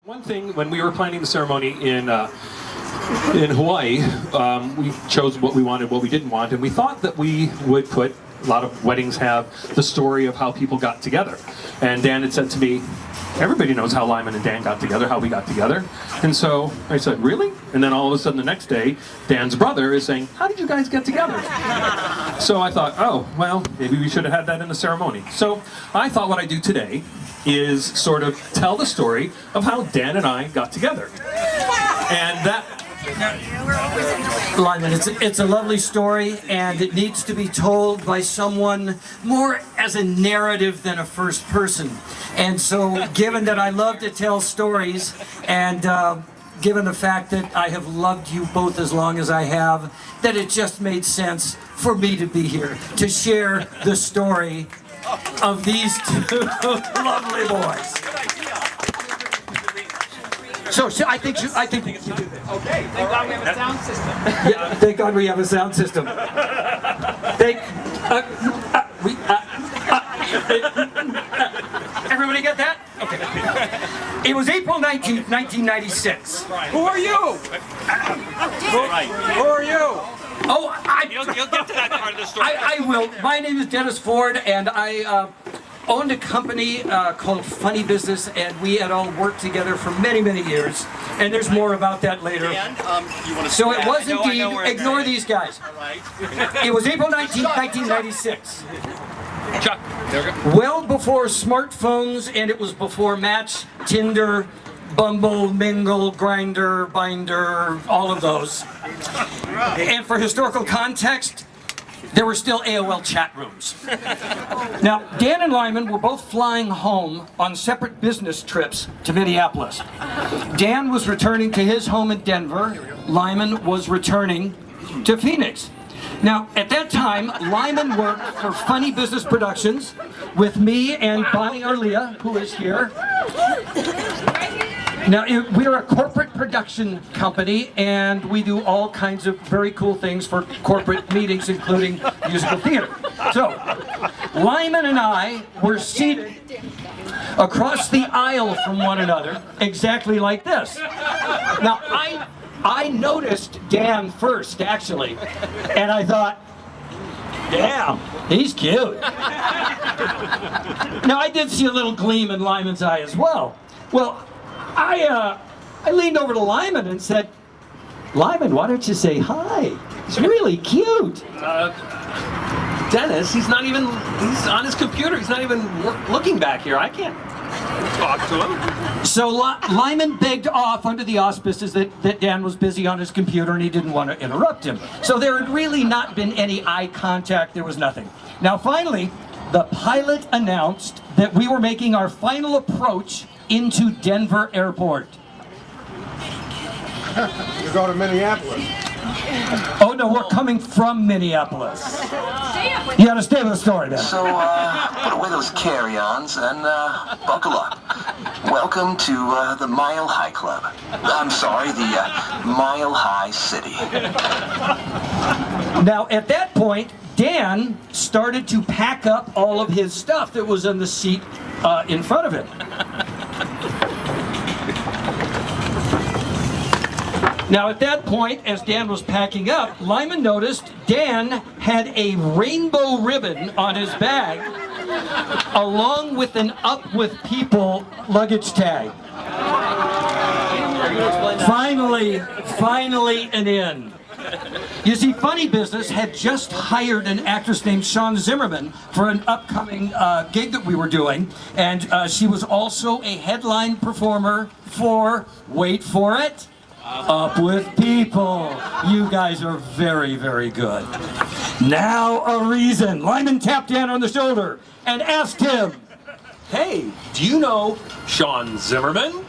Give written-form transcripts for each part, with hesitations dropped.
One thing, when we were planning the ceremony in Hawaii, we chose what we wanted, what we didn't want, and we thought that we would put, a lot of weddings have the story of how people got together. And Dan had said to me, everybody knows how Lyman and Dan got together, how we got together. And so I said, really? And then all of a sudden the next day, Dan's brother is saying, how did you guys get together? So I thought, oh, well, maybe we should have had that in the ceremony. So I thought what I'd do today is sort of tell the story of how Dan and I got together. And that... Lyman, it's a lovely story, and it needs to be told by someone more as a narrative than a first person. And so, given that I love to tell stories, and given the fact that I have loved you both as long as I have, that it just made sense for me to be here to share the story of these two lovely boys. So I think we can do this. Okay, thank God we have a sound system. Yeah, thank God we have a sound system. Everybody get that? Okay. It was April 19th, 1996. Who are you? Who are you? Oh, You'll get to that part of the story. I will. My name is Dennis Ford, and I owned a company called Funny Business, and we had all worked together for many, many years. And there's more about that later. And, you want to So it was indeed, ignore these. these guys. All right. It was April 19th, 1996. Chuck, there we go. Well before smartphones, and it was before Match, Tinder, Bumble, Mingle, Grindr, Binder, all of those. And for historical context, there were still AOL chat rooms. Now, Dan and Lyman were both flying home on separate business trips to Minneapolis. Dan was returning to his home in Denver. Lyman was returning to Phoenix. Now, at that time, Lyman worked for Funny Business Productions with me and Bonnie Arlia, who is here. Now, we're a corporate production company, and we do all kinds of very cool things for corporate meetings, including musical theater. So, Lyman and I were seated across the aisle from one another, exactly like this. Now, I noticed Dan first, actually, and I thought, damn, he's cute. Now, I did see a little gleam in Lyman's eye as well. Well, I leaned over to Lyman and said, Lyman, why don't you say hi? He's really cute. Dennis, he's on his computer, he's not even looking back here. I can't talk to him. So Lyman begged off under the auspices that Dan was busy on his computer and he didn't want to interrupt him. So there had really not been any eye contact, there was nothing. Now finally, the pilot announced that we were making our final approach into Denver Airport. You go to Minneapolis. Oh no, we're coming from Minneapolis. You gotta stay with the story, man. So, put away those carry-ons and buckle up. Welcome to the Mile High Club. I'm sorry, the Mile High City. Now, at that point, Dan started to pack up all of his stuff that was in the seat in front of him. Now, at that point, as Dan was packing up, Lyman noticed Dan had a rainbow ribbon on his bag, along with an Up With People luggage tag. Finally an in. You see, Funny Business had just hired an actress named Sjaan Zimmerman for an upcoming gig that we were doing, and she was also a headline performer for, wait for it, Up With People. You guys are very, very good. Now a reason. Lyman tapped Dan on the shoulder and asked him, Hey, do you know Sjaan Zimmerman?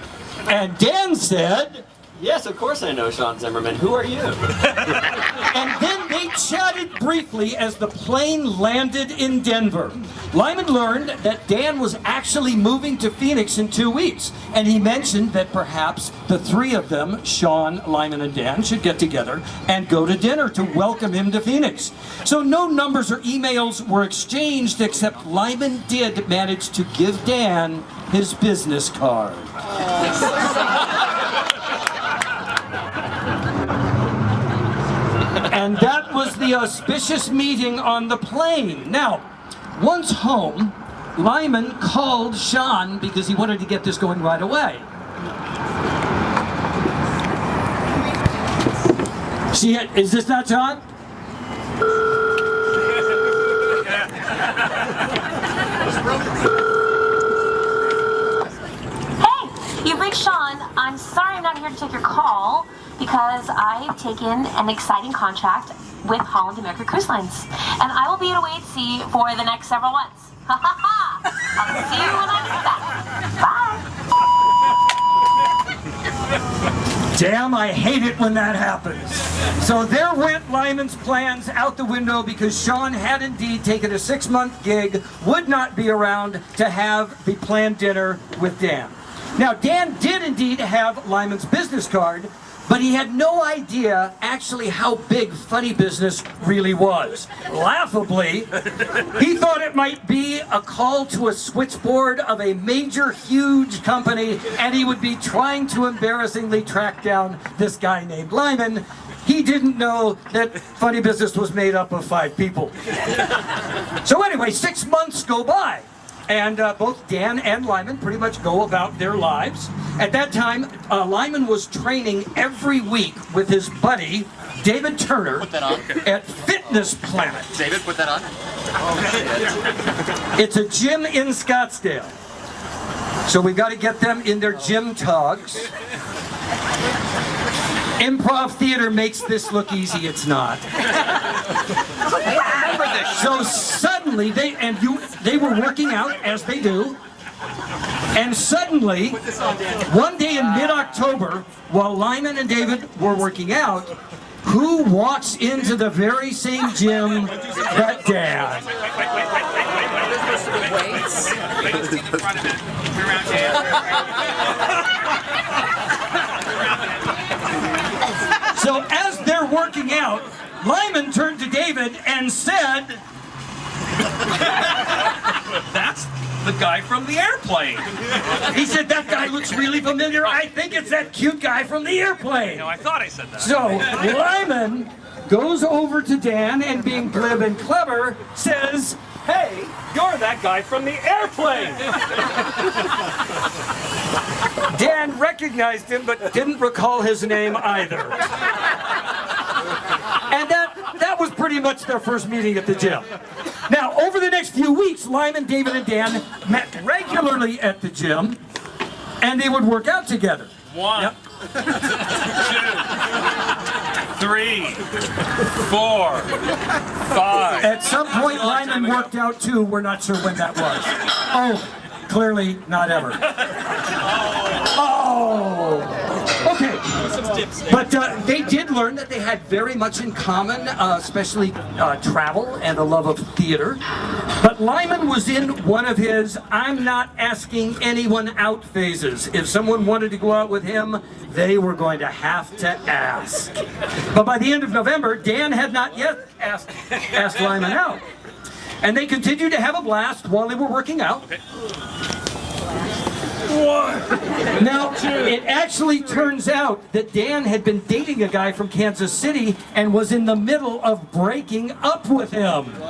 and Dan said, Yes, of course I know Sjaan Zimmerman. Who are you? and then they chatted briefly as the plane landed in Denver. Lyman learned that Dan was actually moving to Phoenix in 2 weeks, and he mentioned that perhaps the three of them, Sjaan, Lyman, and Dan, should get together and go to dinner to welcome him to Phoenix. So no numbers or emails were exchanged, except Lyman did manage to give Dan his business card. was the auspicious meeting on the plane. Now, once home, Lyman called Sjaan because he wanted to get this going right away. Is this not Sjaan? Hey, you've reached Sjaan. I'm sorry I'm not here to take your call because I've taken an exciting contract with Holland America Cruise Lines. And I will be at away at sea for the next several months. Ha ha ha! I'll see you when I get back. Bye! Damn, I hate it when that happens. So there went Lyman's plans out the window because Sjaan had indeed taken a 6-month gig, would not be around to have the planned dinner with Dan. Now, Dan did indeed have Lyman's business card, but he had no idea actually how big funny business really was. Laughably, he thought it might be a call to a switchboard of a major, huge company, and he would be trying to embarrassingly track down this guy named Lyman. He didn't know that funny business was made up of 5 people. So anyway, 6 months go by. And both Dan and Lyman pretty much go about their lives. At that time, Lyman was training every week with his buddy, David Turner, at Fitness Planet. David, put that on. It's a gym in Scottsdale. So we got to get them in their gym togs. Improv theater makes this look easy, it's not. So suddenly, they were working out, as they do, and suddenly, one day in mid-October, while Lyman and David were working out, who walks into the very same gym that Dan? So as they're working out, Lyman turned to David and said, That's the guy from the airplane. he said, that guy looks really familiar. I think it's that cute guy from the airplane. No, I thought I said that. So Lyman goes over to Dan and, being glib and clever, says, hey, you're that guy from the airplane. Dan recognized him but didn't recall his name either. And that was pretty much their first meeting at the gym. Now, over the next few weeks, Lyman, David, and Dan met regularly at the gym, and they would work out together. 1, Yep. 2, 3, 4, 5. At some point, Lyman worked out too. We're not sure when that was. Oh, clearly not ever. Oh, okay. But they did learn that they had very much in common, especially travel and a love of theater. But Lyman was in one of his I'm not asking anyone out phases. If someone wanted to go out with him, they were going to have to ask. But by the end of November, Dan had not yet asked Lyman out. And they continued to have a blast while they were working out. Now, it actually turns out that Dan had been dating a guy from Kansas City and was in the middle of breaking up with him. Turn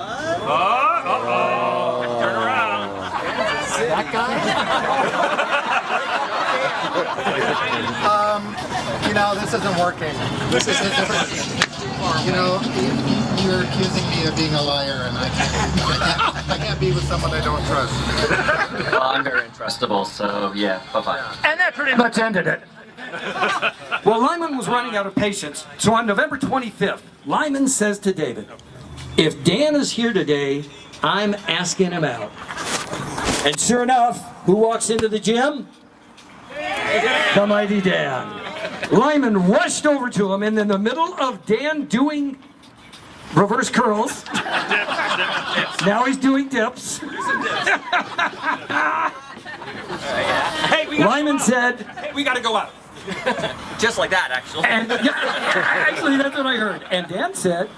around. That guy? You know, this isn't working. This isn't working. You know, you're accusing me of being a liar, and I can't be with someone I don't trust. Well, I'm very untrustable, so yeah, bye-bye. And that pretty much ended it. Well, Lyman was running out of patience, so on November 25th, Lyman says to David, if Dan is here today, I'm asking him out. And sure enough, who walks into the gym? The mighty Dan. Lyman rushed over to him, and in the middle of Dan doing reverse curls, now he's doing dips. Hey, Lyman said, hey, we gotta go out. Just like that, actually. and actually that's what I heard. And Dan said,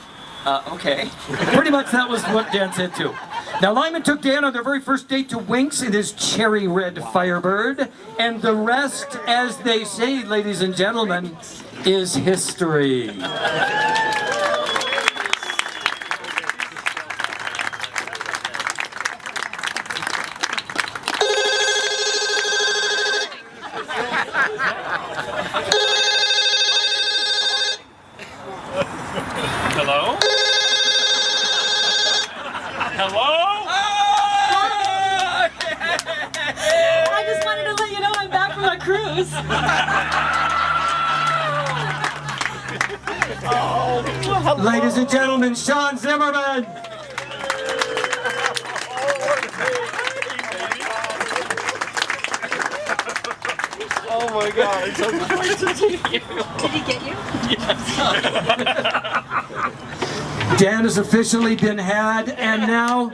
Okay. pretty much that was what Dan said too. Now Lyman took Dan on their very first date to Winks in his cherry red Firebird, and the rest, as they say, ladies and gentlemen, is history. Hello? Hello? I just wanted to let you know I'm back from a cruise. Ladies and gentlemen, Sjaan Zimmerman. Oh my God. Did he get you? Dan has officially been had, and now,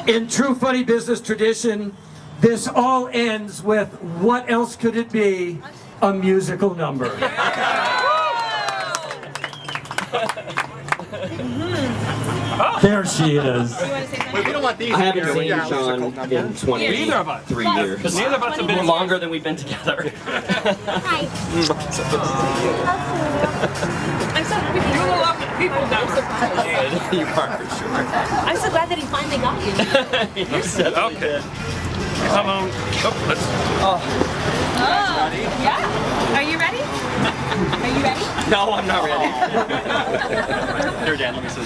in true funny business tradition, this all ends with what else could it be? A musical number. There she is. We don't want these. I haven't seen Sean in 23 years. Neither of us have been Longer than we've been together. Hi. I'm so happy that You love the people now. You are for sure. I'm so glad that he finally got you. You said Okay. Come on. Oh, let's. Yeah. Are you ready? Are you ready? No, I'm not ready. Here, Dan, let me see.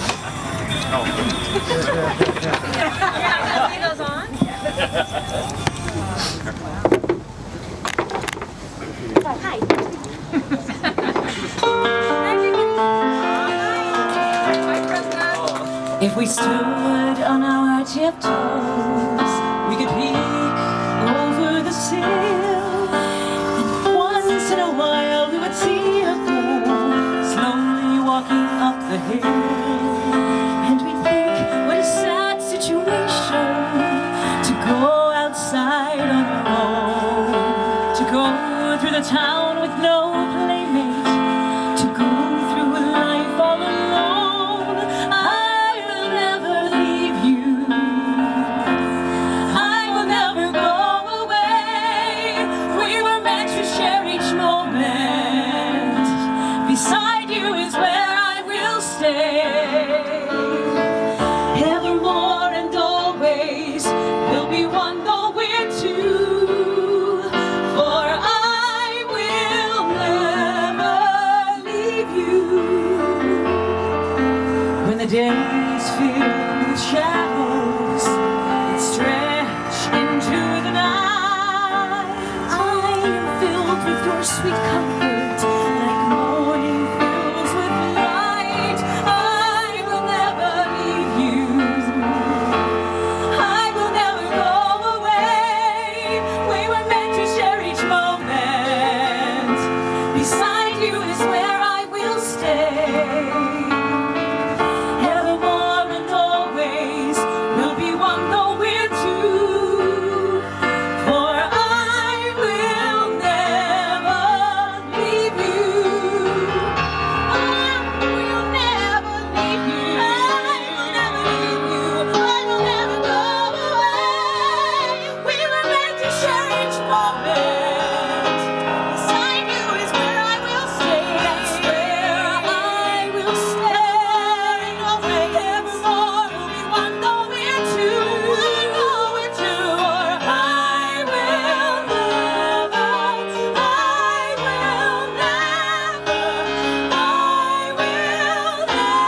Yeah, leave those on. Hi. If we stood on our tiptoes, we could peek over the sill, and once in a while we would see her go slowly walking up the hill. And we'd think, what a sad situation to go outside on your own, to go through the town with no playmate, to go through life all alone. I will never leave you. I will never go away. We were meant to share each moment. Beside you is where I will stay. Evermore and always will be one, though we're two. For I will never leave you. When the day is filled with shadows that stretch into the night, I am filled with your sweet comfort, like morning fills with light. I will never leave you. I will never go away. We were meant to share each moment. Beside you is where I will stay. Evermore and always will be one, though we're two. For I will never leave you. I will never leave you. I will never leave you. I will never go away. We were meant to share each moment. Beside you is where I will stay. That's where I will stay. Evermore will be one, though we're two. Though we're two. For I will never, I will never, I will never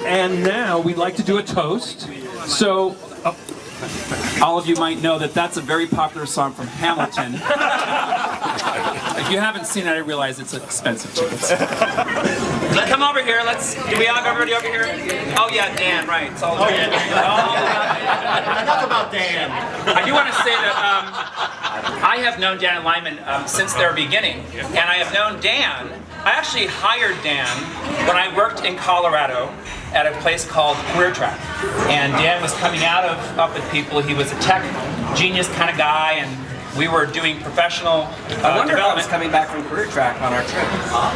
And now we'd like to do a toast. So, All of you might know that that's a very popular song from Hamilton. If you haven't seen it, I realize it's expensive tickets. Let's come over here. Do we have everybody over here? Oh yeah, Dan, right. It's all about Dan. Enough about Dan. I do want to say that I have known Dan and Lyman since their beginning, and I have known Dan. I actually hired Dan when I worked in Colorado at a place called Career Track, and Dan was coming out of Up With People. He was a tech genius kind of guy, and we were doing professional I wonder if I was development. coming back from career track on our trip.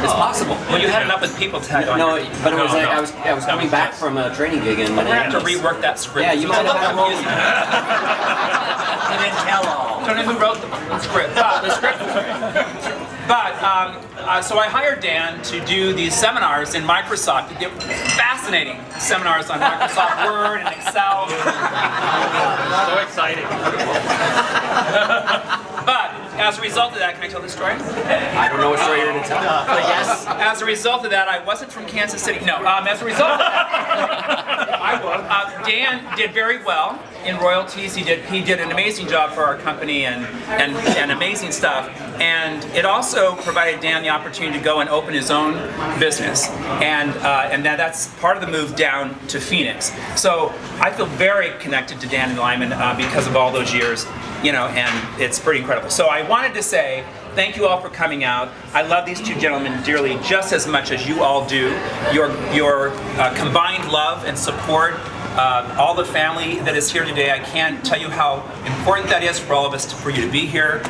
It's possible. Well, you had enough with people tag on. No, your- but it was No, like no. I was coming back from a training gig in We're gonna have to Minneapolis. rework that script. Yeah, you might have had a moment. I didn't tell all. I don't know who wrote the script. So I hired Dan to do these seminars in Microsoft. He did fascinating seminars on Microsoft Word and Excel. So exciting. But as a result of that, can I tell this story? I don't know what story you're going to tell. But yes. As a result of that, I wasn't from Kansas City. No, as a result of that, Dan did very well in royalties. He did an amazing job for our company and amazing stuff. And it also provided Dan the opportunity to go and open his own business. And that's part of the move down to Phoenix. So I feel very connected to Dan and Lyman because of all those years, and it's pretty incredible. So I wanted to say thank you all for coming out. I love these two gentlemen dearly, just as much as you all do. Your combined love and support, all the family that is here today. I can't tell you how important that is for all of us for you to be here.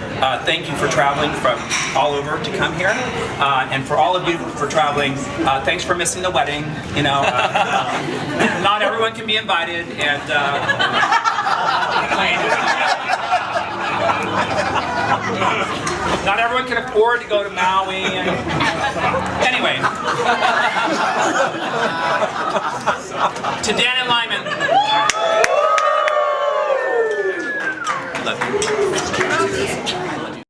Thank you for traveling from all over to come here, and for all of you for traveling. Thanks for missing the wedding. Not everyone can be invited, and. Not everyone can afford to go to Maui. Anyway. To Dan and Lyman. Love you.